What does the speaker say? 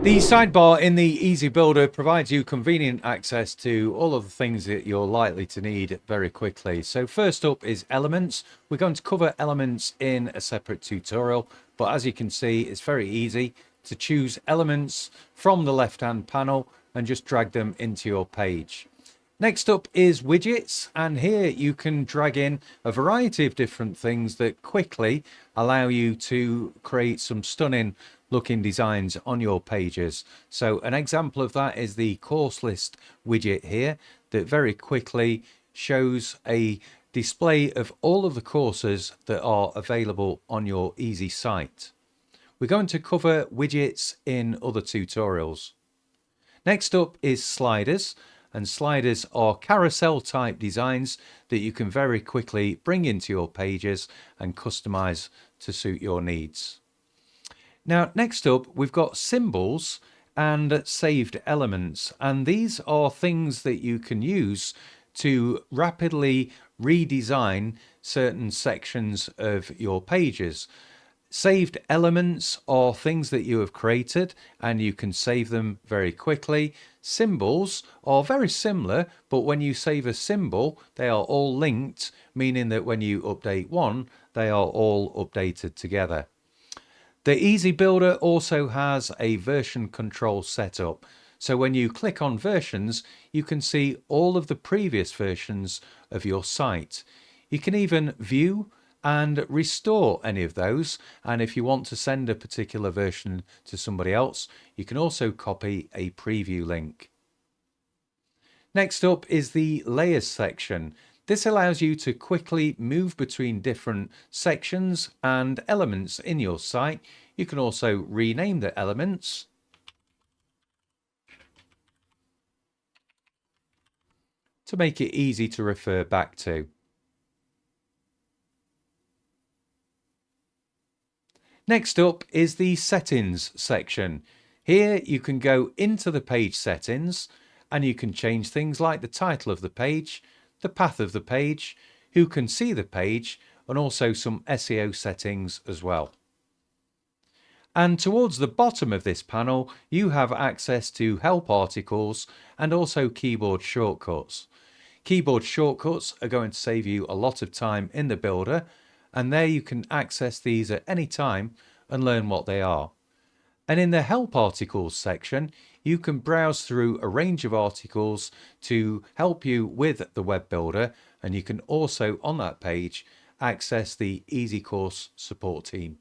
The sidebar in the Easy Builder provides you convenient access to all of the things that you're likely to need very quickly. So first up is elements. We're going to cover elements in a separate tutorial, but as you can see, it's very easy to choose elements from the left-hand panel and just drag them into your page. Next up is widgets, and here you can drag in a variety of different things that quickly allow you to create some stunning looking designs on your pages. So an example of that is the course list widget here that very quickly shows a display of all of the courses that are available on your Easy site. We're going to cover widgets in other tutorials. Next up is sliders. And sliders are carousel type designs that you can very quickly bring into your pages and customize to suit your needs. Now, next up, we've got symbols and saved elements. And these are things that you can use to rapidly redesign certain sections of your pages. Saved elements are things that you have created and you can save them very quickly. Symbols are very similar, but when you save a symbol, they are all linked, meaning that when you update one, they are all updated together. The Easy Builder also has a version control setup. So when you click on versions, you can see all of the previous versions of your site. You can even view and restore any of those, and if you want to send a particular version to somebody else, you can also copy a preview link. Next up is the layers section. This allows you to quickly move between different sections and elements in your site. You can also rename the elements to make it easy to refer back to. Next up is the settings section. Here you can go into the page settings and you can change things like the title of the page, the path of the page, who can see the page, and also some SEO settings as well. And towards the bottom of this panel, you have access to help articles and also keyboard shortcuts. Keyboard shortcuts are going to save you a lot of time in the builder, and there you can access these at any time and learn what they are. And in the help articles section, you can browse through a range of articles to help you with the web builder, and you can also on that page access the EzyCourse support team.